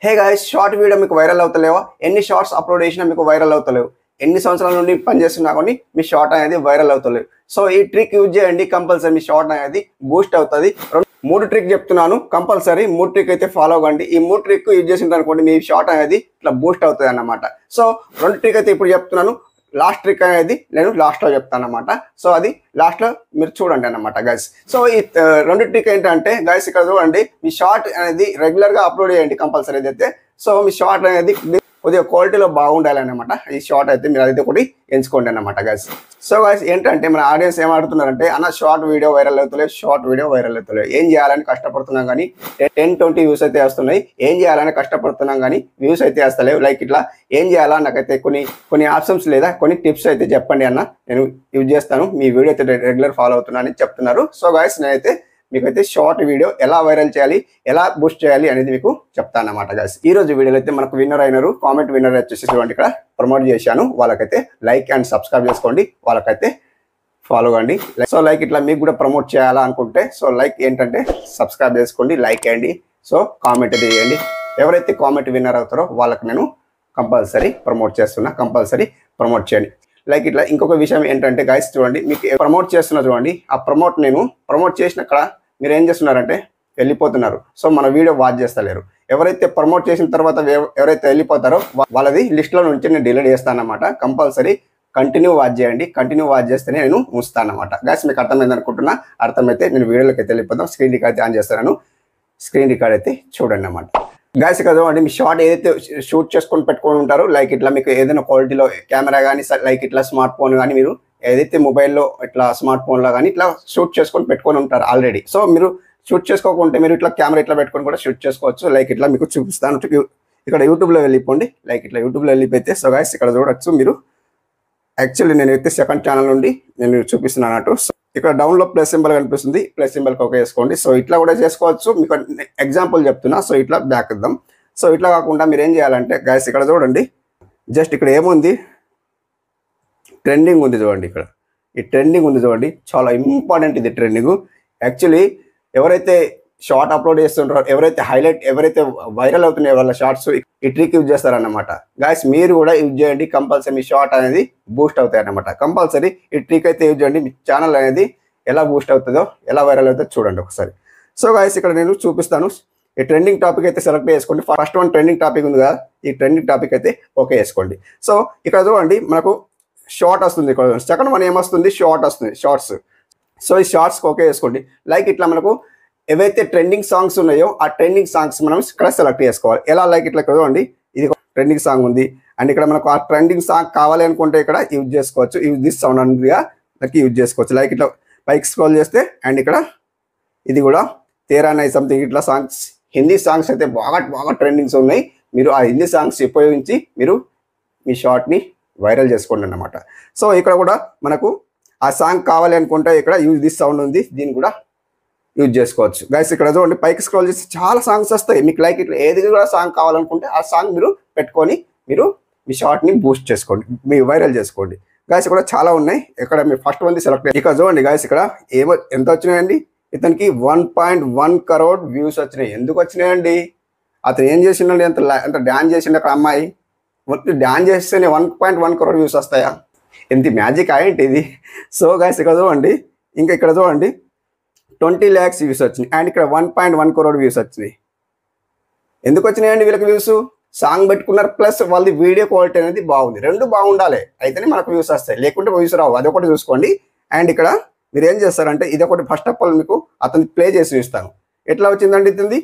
Hey guys, short video మీకు viral అవుతలేవా? ఎన్ని shorts upload చేసినా మీకు వైరల్ అవుతలేవు. ఎన్ని సంవత్సరాల నుండి పనిచేస్తున్నా కానీ మీ షార్ట్ అనేది వైరల్ అవుతలేవు. సో ఈ ట్రిక్ యూజ్ చేయండి, కంపల్సరీ మీ షార్ట్ అనేది బూస్ట్ అవుతుంది. 3 ట్రిక్ చెప్తున్నాను, కంపల్సరీ 3 ట్రిక్ అయితే ఫాలో అవ్వండి. ఈ 3 ట్రిక్ యూజ్ చేసిన అనుకోండి మీ షార్ట్ అనేది ఇట్లా బూస్ట్ అవుతుంది అన్నమాట. సో 2 ట్రిక్ అయితే ఇప్పుడు చెప్తున్నాను, లాస్ట్ ట్రిక్ అనేది నేను లాస్ట్లో చెప్తాను అనమాట. సో అది లాస్ట్లో మీరు చూడండి అన్నమాట గైస్. సో ఈ 2 ట్రిక్ ఏంటంటే గైస్, ఇక్కడ చూడండి, మీ షార్ట్ అనేది రెగ్యులర్గా అప్లోడ్ చేయండి కంపల్సరీ అయితే. సో మీ షార్ట్ అనేది కొద్దిగా క్వాలిటీలో బాగుండాలి అనమాట. ఈ షార్ట్ అయితే మీరు అదైతే ఒకటి ఎంచుకోండి అన్నమాట గైస్. సో గైస్ ఏంటంటే మన ఆడియన్స్ ఏమాడుతున్నారంటే, అన్న షార్ట్ వీడియో వైరల్ అవుతలేదు, షార్ట్ వీడియో వైరల్ అవుతలేదు, ఏం చేయాలని కష్టపడుతున్నాం కానీ 10-20 వ్యూస్ అయితే వస్తున్నాయి. ఏం చేయాలని కష్టపడుతున్నాం కానీ వ్యూస్ అయితే వస్తలేవు. లైక్ ఇట్లా ఏం చేయాలా, నాకైతే కొన్ని ఆప్షన్స్ లేదా కొన్ని టిప్స్ అయితే చెప్పండి అన్న, నేను యూజ్ చేస్తాను, మీ వీడియో అయితే రెగ్యులర్ ఫాలో అవుతున్నా అని చెప్తున్నారు. సో గైస్ నేనైతే మీకైతే షార్ట్ వీడియో ఎలా వైరల్ చేయాలి, ఎలా బూస్ట్ చేయాలి అనేది మీకు చెప్తాను అన్నమాట గైస్. ఈ రోజు వీడియోలో అయితే మనకు విన్నర్ అయినారు, కామెంట్ విన్నర్ వచ్చేసి చూడండి, ఇక్కడ ప్రమోట్ చేశాను. వాళ్ళకైతే లైక్ అండ్ సబ్స్క్రైబ్ చేసుకోండి, వాళ్ళకైతే ఫాలో కండి. సో లైక్ ఇట్లా మీకు కూడా ప్రమోట్ చేయాలా అనుకుంటే, సో లైక్ ఏంటంటే సబ్స్క్రైబ్ చేసుకోండి, లైక్ చేయండి, సో కామెంట్ అయితే చేయండి. ఎవరైతే కామెంట్ విన్నర్ అవుతారో వాళ్ళకి నేను కంపల్సరీ ప్రమోట్ చేస్తున్నా, కంపల్సరీ ప్రమోట్ చేయండి. లైక్ ఇట్లా ఇంకొక విషయం ఏంటంటే గైస్, చూడండి, మీకు ప్రమోట్ చేస్తున్నా చూడండి, ఆ నేను ప్రమోట్ చేసిన అక్కడ మీరు ఏం చేస్తున్నారంటే వెళ్ళిపోతున్నారు. సో మన వీడియో వాచ్ చేస్తలేరు. ఎవరైతే ప్రమోట్ చేసిన తర్వాత ఎవరైతే వెళ్ళిపోతారో వాళ్ళది లిస్ట్లో నుంచి నేను డిలీట్ చేస్తాను అన్నమాట. కంపల్సరీ కంటిన్యూ వాచ్ చేయండి, కంటిన్యూ వాచ్ చేస్తేనే నేను ఉంచుతాను అన్నమాట. గైస్ మీకు అర్థమైంది అనుకుంటున్నా, అర్థమైతే నేను వీడియోలోకి అయితే వెళ్ళిపోతాం. స్క్రీన్ రికార్డ్ అయితే ఆన్ చేస్తాను, స్క్రీన్ రికార్డ్ అయితే చూడండి అన్నమాట. గైస్ ఇక్కడ చూడండి, మీ షార్ట్ ఏదైతే షూట్ చేసుకొని పెట్టుకొని ఉంటారో, లైక్ ఇట్లా మీకు ఏదైనా క్వాలిటీలో కెమెరా కానీ, లైక్ ఇట్లా స్మార్ట్ ఫోన్ కానీ, మీరు ఏదైతే మొబైల్లో ఇట్లా స్మార్ట్ ఫోన్లో కానీ ఇట్లా షూట్ చేసుకొని పెట్టుకొని ఉంటారు ఆల్రెడీ. సో మీరు షూట్ చేసుకోకుంటే మీరు ఇట్లా కెమెరా ఇట్లా పెట్టుకొని కూడా షూట్ చేసుకోవచ్చు. లైక్ ఇట్లా మీకు చూపిస్తాను, ఇక్కడ యూట్యూబ్లో వెళ్ళిపోండి. లైక్ ఇట్లా యూట్యూబ్లో వెళ్ళిపోతే, సో గైస్ ఇక్కడ చూడొచ్చు మీరు. యాక్చువల్లీ నేనైతే సెకండ్ ఛానల్ నుండి నేను చూపిస్తున్నాను అన్నట్టు. సో ఇక్కడ డౌన్లో ప్లస్ సింబల్ కనిపిస్తుంది, ప్లస్ సింబల్కి ఓకే వేసుకోండి. సో ఇట్లా కూడా చేసుకోవచ్చు, మీకు ఎగ్జాంపుల్ చెప్తున్నా. సో ఇట్లా బ్యాక్ ఇద్దాం. సో ఇట్లా కాకుండా మీరు ఏం చేయాలంటే గైస్, ఇక్కడ చూడండి, జస్ట్ ఇక్కడ ఏముంది, ట్రెండింగ్ ఉంది చూడండి. ఇక్కడ ఈ ట్రెండింగ్ ఉంది చూడండి, చాలా ఇంపార్టెంట్ ఇది ట్రెండింగ్. యాక్చువల్లీ ఎవరైతే షార్ట్ అప్లోడ్ చేస్తుంటారో, ఎవరైతే వైరల్ అవుతున్నాయో వాళ్ళ షార్ట్స్ ఈ ట్రిక్ యూజ్ చేస్తారన్నమాట. గాయస్ మీరు కూడా యూజ్ చేయండి, కంపల్సరీ మీ షార్ట్ అనేది బూస్ట్ అవుతాయి అన్నమాట. కంపల్సరీ ఈ ట్రిక్ అయితే యూజ్ చేయండి, మీ ఛానల్ అనేది ఎలా బూస్ట్ అవుతుందో, ఎలా వైరల్ అవుతుందో చూడండి ఒకసారి. సో గాయస్ ఇక్కడ నేను చూపిస్తాను. ఈ ట్రెండింగ్ టాపిక్ అయితే సెలెక్ట్ చేసుకోండి. ఫస్ట్ వన్ ట్రెండింగ్ టాపిక్ ఉంది కదా, ఈ ట్రెండింగ్ టాపిక్ అయితే ఓకే వేసుకోండి. సో ఇక్కడ చూడండి, మనకు షార్ట్ వస్తుంది. ఇక్కడ సెకండ్ వన్ ఏమొస్తుంది, షార్ట్ వస్తుంది, షార్ట్స్. సో ఈ షార్ట్స్కి ఓకే వేసుకోండి. లైక్ ఇట్లా మనకు ఏవైతే ట్రెండింగ్ సాంగ్స్ ఉన్నాయో ఆ ట్రెండింగ్ సాంగ్స్ మనం ఇక్కడ సెలెక్ట్ చేసుకోవాలి. ఎలా, లైక్ ఇట్లా చూడండి, ఇది ట్రెండింగ్ సాంగ్ ఉంది అండ్ ఇక్కడ మనకు ఆ ట్రెండింగ్ సాంగ్ కావాలి అనుకుంటే ఇక్కడ యూజ్ చేసుకోవచ్చు. దిస్ సౌండ్ అన్నదిగా దానికి యూజ్ చేసుకోవచ్చు. లైక్ ఇట్లా పైకి స్క్రోల్ చేస్తే అండ్ ఇక్కడ ఇది కూడా తేరా నై సంథింగ్ ఇట్లా సాంగ్స్, హిందీ సాంగ్స్ అయితే బాగా ట్రెండింగ్స్ ఉన్నాయి. మీరు ఆ హిందీ సాంగ్స్ ఉపయోగించి మీరు మీ షార్ట్ని వైరల్ చేసుకోండి అన్నమాట. సో ఇక్కడ కూడా మనకు ఆ సాంగ్ కావాలి అనుకుంటే ఇక్కడ యూజ్ దిస్ సౌండ్ ఉంది, దీన్ని కూడా యూజ్ చేసుకోవచ్చు. గైస్ ఇక్కడ చూడండి, పైకి స్క్రోల్ చేసి చాలా సాంగ్స్ వస్తాయి మీకు. లైక్ ఇట్లా ఏది కూడా సాంగ్ కావాలనుకుంటే ఆ సాంగ్ మీరు పెట్టుకొని మీరు మీ షార్ట్ని బూస్ట్ చేసుకోండి, మీ వైరల్ చేసుకోండి. గైస్ ఇక్కడ చాలా ఉన్నాయి. ఇక్కడ మీరు ఫస్ట్ వన్ సెలెక్ట్. ఇక్కడ చూడండి గైస్, ఇక్కడ ఎంత వచ్చినాయండి, ఇతనికి 1.1 crore వ్యూస్ వచ్చినాయి. ఎందుకు వచ్చినాయండి, అతను ఏం చేసిండండి, ఎంత డ్యాన్స్ చేసిండు అక్కడ అమ్మాయి. మొత్తం డ్యాన్స్ చేస్తేనే 1.1 crore వ్యూస్ వస్తాయా, ఎంత మ్యాజిక్ ఏంటి ఇది. సో గైస్ ఇక్కడ చూడండి, ఇంకా ఇక్కడ చూడండి 20 lakhs వ్యూస్ వచ్చినాయి అండ్ ఇక్కడ 1.1 crore వ్యూస్ వచ్చినాయి. ఎందుకు వచ్చినాయండి వీళ్ళకి వ్యూస్, సాంగ్ పెట్టుకున్నారు ప్లస్ వాళ్ళది వీడియో క్వాలిటీ అనేది బాగుంది. రెండు బాగుండాలి అయితేనే మనకు వ్యూస్ వస్తాయి, లేకుంటే వ్యూస్ రావు. అదొకటి చూసుకోండి. అండ్ ఇక్కడ మీరు ఏం చేస్తారంటే, ఇదొకటి ఫస్ట్ ఆఫ్ ఆల్ మీకు అతను ప్లే చేసి చూస్తాను. ఎట్లా వచ్చిందండి, ఇతనిది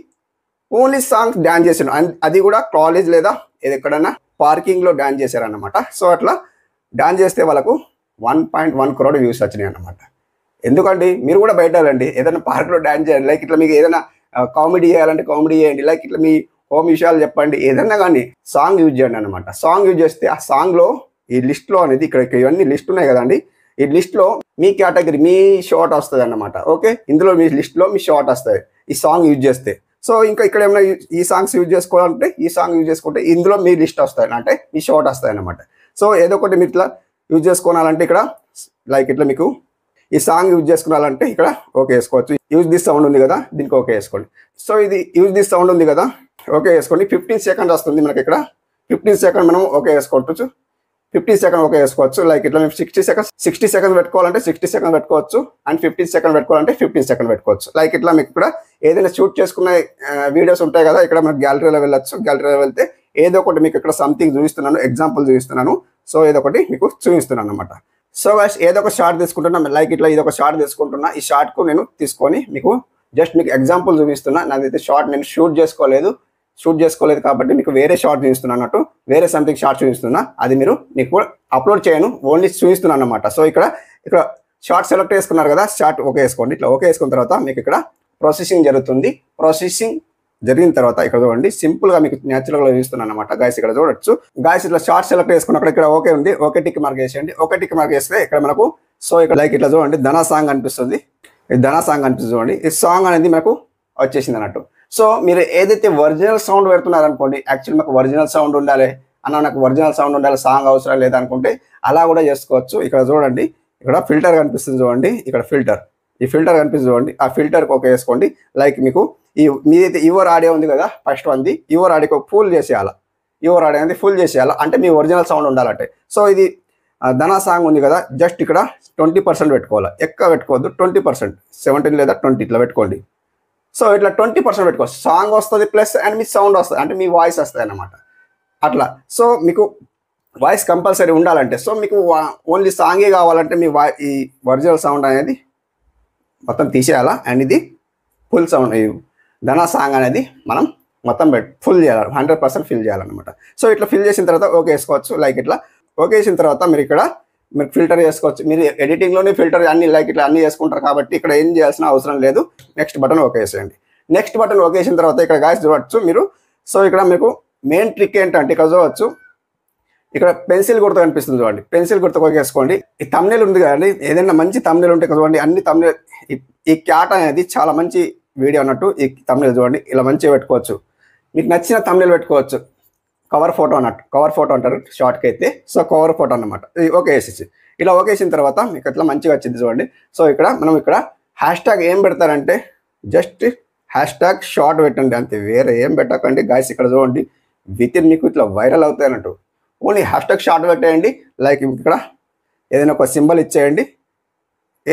ఓన్లీ సాంగ్స్ డ్యాన్స్ చేసాను, అండ్ అది కూడా కాలేజ్ లేదా ఎక్కడైనా పార్కింగ్లో డ్యాన్స్ చేశారన్నమాట. సో అట్లా డాన్స్ చేస్తే వాళ్ళకు 1.1 crore వ్యూస్ వచ్చినాయి అన్నమాట. ఎందుకండి, మీరు కూడా బయట వెళ్ళండి, ఏదైనా పార్క్లో డ్యాన్స్ చేయండి. లైక్ ఇట్లా మీకు ఏదైనా కామెడీ చేయాలంటే కామెడీ చేయండి. లైక్ ఇట్లా మీ హోమ్ విషయాలు చెప్పండి, ఏదన్నా కానీ సాంగ్ యూజ్ చేయండి అనమాట. సాంగ్ యూజ్ చేస్తే ఆ సాంగ్లో ఈ లిస్ట్లో అనేది ఇక్కడ ఇవన్నీ లిస్ట్ ఉన్నాయి కదండి, ఈ లిస్ట్లో మీ కేటగిరీ మీ షార్ట్ వస్తుంది అన్నమాట. ఓకే, ఇందులో మీ లిస్ట్లో మీ షార్ట్ వస్తుంది ఈ సాంగ్ యూజ్ చేస్తే. సో ఇంకా ఇక్కడ ఏమైనా ఈ సాంగ్స్ యూజ్ చేసుకోవాలంటే ఈ సాంగ్ యూజ్ చేసుకుంటే ఇందులో మీ లిస్ట్ వస్తాయి, అంటే మీ షార్ట్ వస్తాయి అన్నమాట. సో ఏదో ఒకటి మీరు ఇట్లా యూజ్ చేసుకోవాలంటే ఇక్కడ లైక్ ఇట్లా మీకు ఈ సాంగ్ యూజ్ చేసుకోవాలంటే ఇక్కడ ఓకే వేసుకోవచ్చు. యూజ్ దిస్ సౌండ్ ఉంది కదా, దీనికి ఓకే వేసుకోండి. సో ఇది యూజ్ దిస్ సౌండ్ ఉంది కదా, ఓకే వేసుకోండి. 15 సెకండ్స్ వస్తుంది మనకి ఇక్కడ. 15 సెకండ్ మనం ఓకే వేసుకోవచ్చు. 15 సెకండ్ ఓకే వేసుకోవచ్చు. లైక్ ఇట్లా మేము 60 సెకండ్ పెట్టుకోవాలంటే 60 సెకండ్ పెట్టుకోవచ్చు. అండ్ 15 సెకండ్ పెట్టుకోవాలంటే 15 సెకండ్ పెట్టుకోవచ్చు. లైక్ ఇట్లా మీకు ఇక్కడ ఏదైనా షూట్ చేసుకున్న వీడియోస్ ఉంటాయి కదా, ఇక్కడ మనకు గ్యాలరీలో వెళ్ళొచ్చు. గ్యాలరీలో వెళ్తే ఏదో ఒకటి మీకు ఇక్కడ సంథింగ్ చూపిస్తున్నాను, ఎగ్జాంపుల్ చూపిస్తున్నాను. సో ఏదో ఒకటి మీకు చూపిస్తున్నాను అనమాట. సో గైస్ ఏదో ఒక షార్ట్ తీసుకుంటున్నా, లైక్ ఇట్లా ఇది ఒక షార్ట్ తీసుకుంటున్నా. ఈ షార్ట్కు నేను తీసుకొని మీకు జస్ట్ మీకు ఎగ్జాంపుల్ చూపిస్తున్నా. నాదైతే షార్ట్ నేను షూట్ చేసుకోలేదు కాబట్టి మీకు వేరే షార్ట్ చూపిస్తున్నా అన్నట్టు, వేరే సంథింగ్ షార్ట్ చూపిస్తున్నా. అది మీరు మీకు అప్లోడ్ చేయను, ఓన్లీ చూపిస్తున్నాను అనమాట. సో ఇక్కడ షార్ట్ సెలెక్ట్ చేసుకున్నారు కదా, షార్ట్ ఓకే వేసుకోండి. ఇట్లా ఓకే వేసుకున్న తర్వాత మీకు ఇక్కడ ప్రాసెసింగ్ జరుగుతుంది. ప్రాసెసింగ్ జరిగిన తర్వాత ఇక్కడ చూడండి, సింపుల్ గా మీకు న్యాచురల్ గా చూపిస్తున్నాను అనమాట. గాయస్ ఇక్కడ చూడొచ్చు. గాయస్ ఇట్లా షార్ట్ సెలెక్ట్ చేసుకున్నప్పుడు ఇక్కడ ఓకే ఉంది, ఓకే టిక్ మార్క్ వేసేయండి. ఓకే టిక్ మార్క్ వేస్తే ఇక్కడ మనకు సో ఇక్కడ లైక్ ఇట్లా చూడండి ధనా సాంగ్ అనిపిస్తుంది. ఇది ధనా సాంగ్ అనిపిస్తుంది చూడండి. ఈ సాంగ్ అనేది మనకు వచ్చేసింది అన్నట్టు. సో మీరు ఏదైతే ఒరిజినల్ సౌండ్ పెడుతున్నారనుకోండి, యాక్చువల్ మాకు ఒరిజినల్ సౌండ్ ఉండాలి అన్న, నాకు ఒరిజినల్ సౌండ్ ఉండాలి, సాంగ్ అవసరం లేదనుకుంటే అలా కూడా చేసుకోవచ్చు. ఇక్కడ చూడండి, ఇక్కడ ఫిల్టర్ కనిపిస్తుంది చూడండి. ఇక్కడ ఈ ఫిల్టర్ కనిపిస్తుంది చూడండి. ఆ ఫిల్టర్కి ఓకే వేసుకోండి. లైక్ మీకు మీదైతే యువర్ ఆడియో ఉంది కదా, ఫస్ట్ వన్ది యువర్ ఆడియోకి ఫుల్ చేసేయాలి. యువర్ ఆడియో అనేది ఫుల్ చేసేయాలి అంటే మీ ఒరిజినల్ సౌండ్ ఉండాలంటే. సో ఇది ధనా సాంగ్ ఉంది కదా, జస్ట్ ఇక్కడ 20% పెట్టుకోవాలి, ఎక్కువ పెట్టుకోవద్దు. 20%, 17 లేదా 20 ఇట్లా పెట్టుకోండి. సో ఇట్లా 20% పెట్టుకోవచ్చు. సాంగ్ వస్తుంది ప్లస్ అండ్ మీ సౌండ్ వస్తుంది, అంటే మీ వాయిస్ వస్తుంది అన్నమాట అట్లా. సో మీకు వాయిస్ కంపల్సరీ ఉండాలంటే, సో మీకు ఓన్లీ సాంగే కావాలంటే మీ ఈ ఒరిజినల్ సౌండ్ అనేది మొత్తం తీసేయాలా. అండ్ ఇది ఫుల్ సౌండ్, ధనా సాంగ్ అనేది మనం మొత్తం ఫుల్ చేయాలి, 100% ఫిల్ చేయాలన్నమాట. సో ఇట్లా ఫిల్ చేసిన తర్వాత ఓకే వేసుకోవచ్చు. లైక్ ఇట్లా ఓకే వేసిన తర్వాత మీరు ఇక్కడ మీరు ఫిల్టర్ చేసుకోవచ్చు. మీరు ఎడిటింగ్లోనే ఫిల్టర్ అన్ని లైక్ ఇట్లా అన్ని చేసుకుంటారు కాబట్టి ఇక్కడ ఏం చేయాల్సిన అవసరం లేదు. నెక్స్ట్ బటన్ ఓకే వేసేయండి. నెక్స్ట్ బటన్ ఓకే వేసిన తర్వాత ఇక్కడ గాయస్ చూడవచ్చు మీరు. సో ఇక్కడ మీకు మెయిన్ ట్రిక్ ఏంటంటే ఇక్కడ చూడవచ్చు, ఇక్కడ పెన్సిల్ గుర్తు కనిపిస్తుంది చూడండి. పెన్సిల్ గుర్తు ఓకే వేసుకోండి. ఈ తమ్నెల్ ఉంది కదండి, ఏదైనా మంచి తమ్నెల్ ఉంటే చూడండి, అన్ని తమ్నెల్ ఈ క్యాట్ అనేది చాలా మంచి వీడియో అన్నట్టు. ఈ తమ్నెల్ చూడండి, ఇలా మంచిగా పెట్టుకోవచ్చు. మీకు నచ్చిన తమ్నెల్ పెట్టుకోవచ్చు. కవర్ ఫోటో అన్నట్టు, కవర్ ఫోటో అంటారు షార్ట్కి అయితే. సో కవర్ ఫోటో అన్నమాట. ఇది ఓకే వేసేసి ఇలా ఓకే వేసిన తర్వాత మీకు ఇట్లా మంచిగా వచ్చింది చూడండి. సో ఇక్కడ మనం ఇక్కడ హ్యాష్ ట్యాగ్ ఏం పెడతారంటే జస్ట్ హ్యాష్ ట్యాగ్ షార్ట్ పెట్టండి అంతే, వేరే ఏం పెట్టకండి గాయస్. ఇక్కడ చూడండి విత్ ఇన్ మీకు ఇట్లా వైరల్ అవుతాయి అన్నట్టు. ఓన్లీ హ్యాష్ ట్యాగ్ షార్ట్ పెట్టేయండి. లైక్ ఇక్కడ ఏదైనా ఒక సింబల్ ఇచ్చేయండి,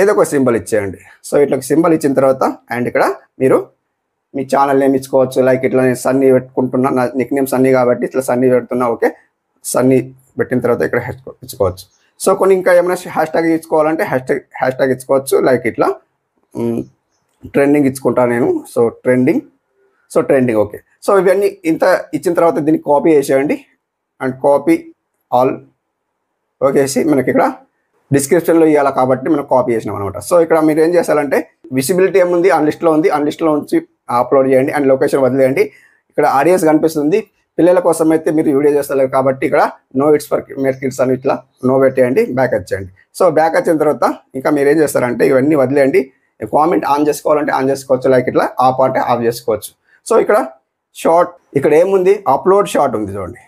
ఏదో ఒక సింబల్ ఇచ్చేయండి. సో ఇట్లా సింబల్ ఇచ్చిన తర్వాత అండ్ ఇక్కడ మీరు మీ ఛానల్ నేమ్ ఇచ్చుకోవచ్చు. లైక్ ఇట్లా నేను సన్నీ పెట్టుకుంటున్నా, నా నిక్ నేమ్ సన్నీ కాబట్టి ఇట్లా సన్నీ పెడుతున్నా. ఓకే సన్నీ పెట్టిన తర్వాత ఇక్కడ ఇచ్చుకోవచ్చు. సో కొన్ని ఇంకా ఏమైనా హ్యాష్ ట్యాగ్ ఇచ్చుకోవాలంటే హ్యాష్ ట్యాగ్ ఇచ్చుకోవచ్చు. లైక్ ఇట్లా ట్రెండింగ్ ఇచ్చుకుంటాను నేను. So trending okay. సో ఇవన్నీ ఇంత ఇచ్చిన తర్వాత దీన్ని కాపీ చేసేయండి అండ్ కాపీ ఆల్ ఓకే వేసి మనకి ఇక్కడ డిస్క్రిప్షన్లో ఇవ్వాలి కాబట్టి మనం కాపీ చేసినాం అనమాట. సో ఇక్కడ మీరు ఏం చేస్తారంటే విజిబిలిటీ ఏముంది, అన్లిస్ట్లో ఉంది, అన్లిస్ట్లో ఉంచి అప్లోడ్ చేయండి అండ్ లొకేషన్ వదిలేయండి. ఇక్కడ ఆడియన్స్ కనిపిస్తుంది. పిల్లల కోసం అయితే మీరు వీడియో చేస్తలేరు కాబట్టి ఇక్కడ నో ఇట్స్ ఫర్ మేర్ కిడ్స్ అని ఇట్లా నో పెట్టేయండి, బ్యాక్ వచ్చేయండి. సో బ్యాక్ వచ్చిన తర్వాత ఇంకా మీరు ఏం చేస్తారంటే ఇవన్నీ వదిలేయండి. కామెంట్ ఆన్ చేసుకోవాలంటే ఆన్ చేసుకోవచ్చు, లైక్ ఇట్లా ఆఫ్ అంటే ఆఫ్ చేసుకోవచ్చు. సో ఇక్కడ షార్ట్ ఇక్కడ ఏముంది, అప్లోడ్ షార్ట్ ఉంది చూడండి,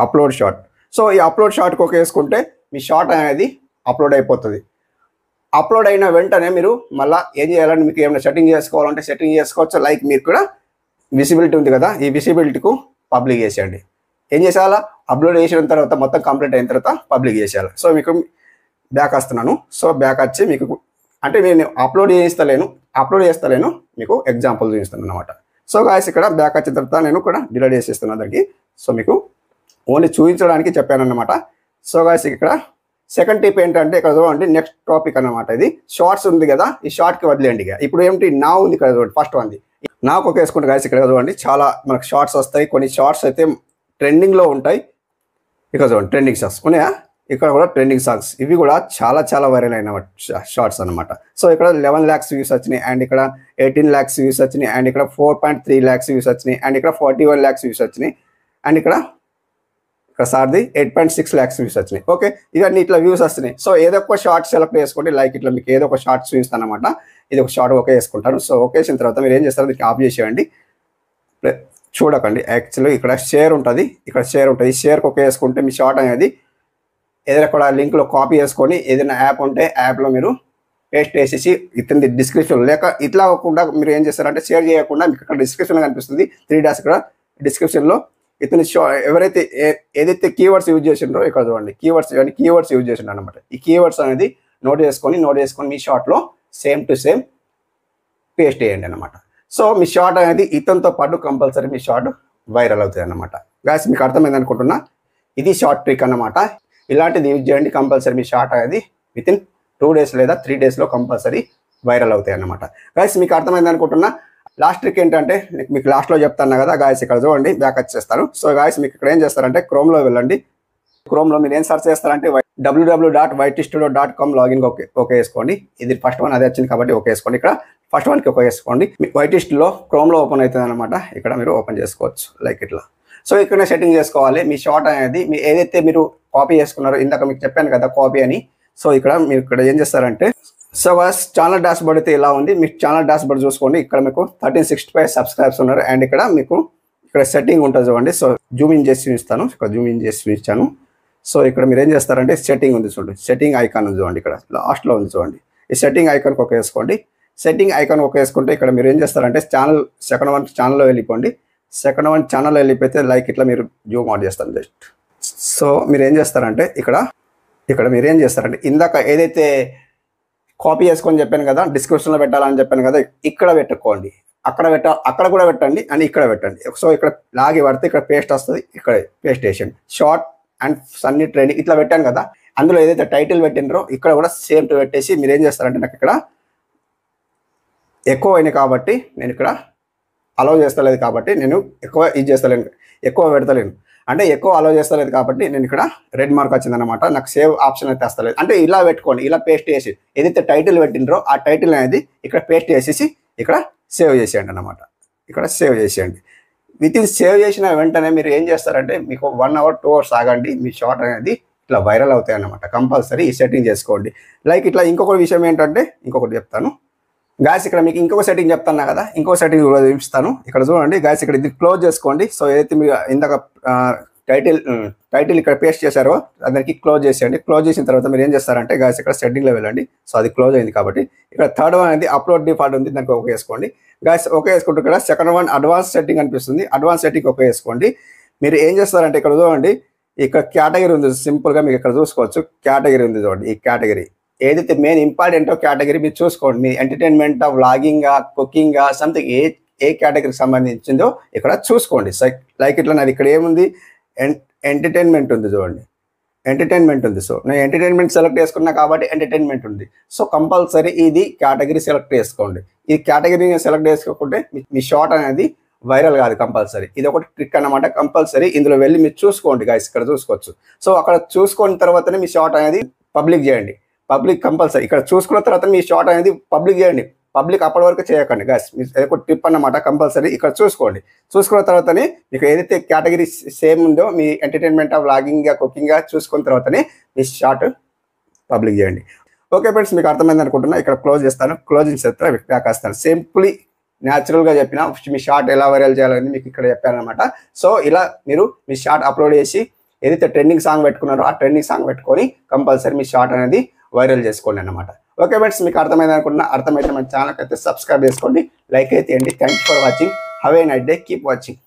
అప్లోడ్ షార్ట్. సో ఈ అప్లోడ్ షార్ట్కి ఒక వేసుకుంటే మీ షార్ట్ అనేది అప్లోడ్ అయిపోతుంది. అప్లోడ్ అయిన వెంటనే మీరు మళ్ళీ ఏం చేయాలంటే మీకు ఏమైనా సెట్టింగ్ చేసుకోవాలంటే సెట్టింగ్ చేసుకోవచ్చు. లైక్ మీరు కూడా విజిబిలిటీ ఉంది కదా, ఈ విజిబిలిటీకు పబ్లిక్ చేసేయండి. ఏం చేసేయాలా, అప్లోడ్ చేసిన తర్వాత మొత్తం కంప్లీట్ అయిన తర్వాత పబ్లిక్ చేసేయాలి. సో మీకు బ్యాక్ వస్తున్నాను. సో బ్యాక్ వచ్చి మీకు అంటే నేను అప్లోడ్ చేస్తలేను మీకు ఎగ్జాంపుల్ చూపిస్తాను అనమాట. సో గాయస్ ఇక్కడ బ్యాక్ వచ్చిన తర్వాత నేను కూడా డిలీట్ చేసేస్తున్నాను దానికి. సో మీకు ఓన్లీ చూపించడానికి చెప్పాను అన్నమాట. సో గాయస్ ఇక్కడ సెకండ్ టిప్ ఏంటంటే ఇక్కడ చూడండి, నెక్స్ట్ టాపిక్ అన్నమాట. ఇది షార్ట్స్ ఉంది కదా, ఈ షార్ట్కి వదిలేండి. ఇప్పుడు ఏమిటి నా ఉంది ఇక్కడ చూడండి, ఫస్ట్ ఉంది నాకు ఒక వేసుకుంటే గాయస్ ఇక్కడ చూడండి చాలా మనకు షార్ట్స్ వస్తాయి. కొన్ని షార్ట్స్ అయితే ట్రెండింగ్లో ఉంటాయి. ఇక్కడ చూడండి ట్రెండింగ్ సాంగ్స్ ఉన్నాయా, ఇక్కడ కూడా ట్రెండింగ్ సాంగ్స్, ఇవి కూడా చాలా వైరల్ అయిన షార్ట్స్ అనమాట. సో ఇక్కడ 11 lakhs వ్యూస్ వచ్చినాయి అండ్ ఇక్కడ 18 lakhs వ్యూస్ వచ్చినాయి అండ్ ఇక్కడ 4.3 lakhs వ్యూస్ వచ్చినాయి అండ్ ఇక్కడ 41 lakhs వ్యూస్ వచ్చినాయి అండ్ ఇక్కడ సార్ది 8.6 lakhs వ్యూస్ వచ్చినాయి. ఓకే ఇవన్నీ ఇట్లా వ్యూస్ వస్తున్నాయి. సో ఏదో ఒక షార్ట్ సెలెక్ట్ చేసుకోండి. లైక్ ఇట్లా మీకు ఏదో ఒక షార్ట్ చూపిస్తాను అనమాట. ఇది ఒక షార్ట్ ఓకే వేసుకుంటాను. సో ఓకే వేసిన తర్వాత మీరు ఏం చేస్తారు, దీనికి ఆఫ్ చేసేయండి, చూడకండి. యాక్చువల్లీ ఇక్కడ షేర్ ఉంటుంది, ఈ షేర్కి ఓకే వేసుకుంటే మీ షార్ట్ అనేది ఏదైనా కూడా లింక్లో కాపీ చేసుకొని ఏదైనా యాప్ ఉంటే యాప్లో మీరు పేస్ట్ వేసేసి ఇతని డిస్క్రిప్షన్ లేక ఇట్లా అవ్వకుండా మీరు ఏం చేస్తారంటే షేర్ చేయకుండా మీకు ఇక్కడ డిస్క్రిప్షన్లో కనిపిస్తుంది 3 డాట్స్ ఇక్కడ డిస్క్రిప్షన్లో ఇతని ఎవరైతే ఏదైతే కీవర్డ్స్ యూజ్ చేసిండ్రో ఇక్కడ చూడండి కీవర్డ్స్ యూజ్ చేసిండ్రు అనమాట. ఈ కీవర్డ్స్ అనేది నోట్ చేసుకొని మీ షార్ట్లో సేమ్ టు సేమ్ పేస్ట్ చేయండి అనమాట. సో మీ షార్ట్ అనేది ఇతనితో పాటు కంపల్సరీ మీ షార్ట్ వైరల్ అవుతుంది అనమాట. గాయస్ మీకు అర్థమైంది అనుకుంటున్నా. ఇది షార్ట్ ట్రిక్ అన్నమాట. ఇలాంటిది యూజ్ చేయండి, కంపల్సరీ మీ షార్ట్ అనేది వితిన్ 2 డేస్ లేదా 3 డేస్లో కంపల్సరీ వైరల్ అవుతాయి అన్నమాట. గాయస్ మీకు అర్థమైంది అనుకుంటున్నా. లాస్ట్ ట్రిక్ ఏంటంటే మీకు లాస్ట్లో చెప్తాను కదా గాయస్, ఇక్కడ చూడండి బ్యాక్ వచ్చేస్తాను. సో గాయస్ మీకు ఇక్కడ ఏం చేస్తారంటే క్రోమ్లో వెళ్ళండి. క్రోమ్లో మీరు ఏం సర్చ్ చేస్తారంటే www.whitestudio.com లాగిన్ ఓకే వేసుకోండి. ఇది ఫస్ట్ వన్ అదే వచ్చింది కాబట్టి ఓకే వేసుకోండి. ఇక్కడ ఫస్ట్ వన్కి ఓకే వేసుకోండి. మీకు వైటిస్ట్లో క్రోమ్లో ఓపెన్ అవుతుంది అనమాట. ఇక్కడ మీరు ఓపెన్ చేసుకోవచ్చు లైక్ ఇట్లా. సో ఇక్కడ సెట్టింగ్ చేసుకోవాలి. మీ షార్ట్ అనేది మీ ఏదైతే మీరు కాపీ చేసుకున్నారో ఇందాక మీకు చెప్పాను కదా కాపీ అని. సో ఇక్కడ మీరు ఇక్కడ ఏం చేస్తారంటే సో ఛానల్ డాష్ బోర్డ్ అయితే ఇలా ఉంది. మీకు ఛానల్ డాష్ బోర్డ్ చూసుకోండి. ఇక్కడ మీకు 1365 సబ్స్క్రైబ్స్ ఉన్నారు. అండ్ ఇక్కడ మీకు ఇక్కడ సెట్టింగ్ ఉంటుంది చూడండి. సో జూమ్ ఇన్ చేసి ఇస్తాను. ఇక్కడ జూమ్ ఇన్ చేసి ఇచ్చాను. సో ఇక్కడ మీరు ఏం చేస్తారంటే సెట్టింగ్ ఉంది చూడండి, సెట్టింగ్ ఐకాన్ ఉంది చూడండి, ఇక్కడ లాస్ట్లో ఉంది చూడండి. ఈ సెట్టింగ్ ఐకాన్కి ఒక వేసుకోండి. సెట్టింగ్ ఐకాన్ ఒక వేసుకుంటే ఇక్కడ మీరు ఏం చేస్తారంటే సెకండ్ వన్ ఛానల్లో వెళ్ళిపోండి. సెకండ్ వన్ ఛానల్లో వెళ్ళిపోతే లైక్ ఇట్లా మీరు జూమ్ అవుట్ చేస్తాను జస్ట్. సో మీరు ఏం చేస్తారంటే ఇక్కడ మీరు ఏం చేస్తారంటే ఇందాక ఏదైతే కాపీ చేసుకొని చెప్పాను కదా, డిస్క్రిప్షన్లో పెట్టాలని చెప్పాను కదా, ఇక్కడ పెట్టుకోండి. అక్కడ కూడా పెట్టండి అండ్ ఇక్కడ పెట్టండి. సో ఇక్కడ లాగి పడితే ఇక్కడ పేస్ట్ వస్తుంది. ఇక్కడ పేస్ట్ వేసేయండి. షార్ట్ అండ్ సన్నీ ట్రైనింగ్ ఇట్లా పెట్టాను కదా, అందులో ఏదైతే టైటిల్ పెట్టినరో ఇక్కడ కూడా సేమ్ టు పెట్టేసి మీరు ఏం చేస్తారంటే నాకు ఇక్కడ ఎక్కువ అయినాయి కాబట్టి నేను ఇక్కడ అలౌ చేస్తలేదు కాబట్టి నేను ఎక్కువ ఎక్కువ పెడతలేను. అంటే ఎక్కువ అలౌ చేస్తలేదు కాబట్టి నేను ఇక్కడ రెడ్ మార్క్ వచ్చిందనమాట. నాకు సేవ్ ఆప్షన్ అయితే వస్తలేదు. అంటే ఇలా పెట్టుకోండి, ఇలా పేస్ట్ చేసి ఏదైతే టైటిల్ పెట్టినరో ఆ టైటిల్ అనేది ఇక్కడ పేస్ట్ చేసేసి ఇక్కడ సేవ్ చేసేయండి అనమాట. ఇక్కడ సేవ్ చేసేయండి. వితిన్ సేవ్ చేసిన వెంటనే మీరు ఏం చేస్తారంటే మీకు 1 hour 2 hours ఆగండి, మీ షార్ట్ అనేది ఇట్లా వైరల్ అవుతాయి అన్నమాట. కంపల్సరీ ఈ సెట్టింగ్ చేసుకోండి. లైక్ ఇట్లా ఇంకొక విషయం ఏంటంటే ఇంకొకటి చెప్తాను గాయస్. ఇక్కడ మీకు ఇంకొక సెట్టింగ్ చెప్తాను కదా, ఇంకొక సెట్టింగ్ కూడా చూపిస్తాను. ఇక్కడ చూడండి గాయస్, ఇక్కడ ఇది క్లోజ్ చేసుకోండి. సో ఏదైతే మీరు ఇందాక టైటిల్ ఇక్కడ పేస్ట్ చేశారో దానికి క్లోజ్ చేసేయండి. క్లోజ్ చేసిన తర్వాత మీరు ఏం చేస్తారంటే గాయస్ ఇక్కడ సెట్టింగ్లో వెళ్ళండి. సో అది క్లోజ్ అయింది కాబట్టి ఇక్కడ థర్డ్ వన్ అనేది అప్లోడ్ డిఫాల్ట్ ఉంది, దానికి ఓకే వేసుకోండి. గాయస్ ఓకే వేసుకుంటే ఇక్కడ సెకండ్ వన్ అడ్వాన్స్ సెట్టింగ్ అనిపిస్తుంది. అడ్వాన్స్ సెట్టింగ్ ఓకే వేసుకోండి. మీరు ఏం చేస్తారంటే ఇక్కడ చూడండి, ఇక్కడ కేటగిరీ ఉంది. సింపుల్గా మీకు ఇక్కడ చూసుకోవచ్చు కేటగిరీ ఉంది చూడండి. ఈ కేటగిరీ ఏదైతే మెయిన్ ఇంపార్టెంటో కేటగిరీ మీరు చూసుకోండి. మీ ఎంటర్టైన్మెంట్, వ్లాగింగా, కుకింగా, సంథింగ్ ఏ కేటగిరీకి సంబంధించిందో ఇక్కడ చూసుకోండి. లైక్ ఇట్లా నాది ఇక్కడ ఏముంది, ఎంటర్టైన్మెంట్ ఉంది చూడండి, ఎంటర్టైన్మెంట్ ఉంది. సో నేను ఎంటర్టైన్మెంట్ సెలెక్ట్ చేసుకున్నా కాబట్టి ఎంటర్టైన్మెంట్ ఉంది. సో కంపల్సరీ ఇది కేటగిరీ సెలెక్ట్ చేసుకోండి. ఈ కేటగిరీని సెలెక్ట్ చేసుకోకుంటే మీ షార్ట్ అనేది వైరల్ కాదు కంపల్సరీ. ఇది ఒకటి ట్రిక్ అన్నమాట. కంపల్సరీ ఇందులో వెళ్ళి మీరు చూసుకోండి గాయస్, ఇక్కడ చూసుకోవచ్చు. సో అక్కడ చూసుకున్న తర్వాతనే మీ షార్ట్ అనేది పబ్లిక్ చేయండి. పబ్లిక్ కంపల్సరీ ఇక్కడ చూసుకున్న తర్వాత మీ షార్ట్ అనేది పబ్లిక్ చేయండి. పబ్లిక్ అప్పటి వరకు చేయకండి గాయస్. మీకు టిప్ అన్నమాట. కంపల్సరీ ఇక్కడ చూసుకోండి. చూసుకున్న తర్వాతనే మీకు ఏదైతే కేటగిరీ సేమ్ ఉందో మీ ఎంటర్టైన్మెంట్, వ్లాగింగ్గా, కుకింగ్గా చూసుకున్న తర్వాతనే మీ షార్ట్ పబ్లిక్ చేయండి. ఓకే ఫ్రెండ్స్, మీకు అర్థమైంది అనుకుంటున్నా. ఇక్కడ క్లోజ్ చేస్తాను. క్లోజింగ్ చేస్తే బ్యాక్ వస్తాను. సింప్లీ న్యాచురల్గా చెప్పిన మీ షార్ట్ ఎలా వైరల్ చేయాలని మీకు ఇక్కడ చెప్పానమాట. సో ఇలా మీరు మీ షార్ట్ అప్లోడ్ చేసి ఏదైతే ట్రెండింగ్ సాంగ్ పెట్టుకున్నారో ఆ ట్రెండింగ్ సాంగ్ పెట్టుకొని కంపల్సరీ మీ షార్ట్ అనేది వైరల్ చేసుకోండి అన్నమాట. ఓకే ఫ్రెండ్స్, మీకు అర్థమైంది అనుకుంటున్నా. అర్థమైతే మన ఛానల్కి అయితే సబ్స్క్రైబ్ చేసుకోండి, లైక్ అయితే అండి. Thank you for watching. Have a nice day. Keep watching.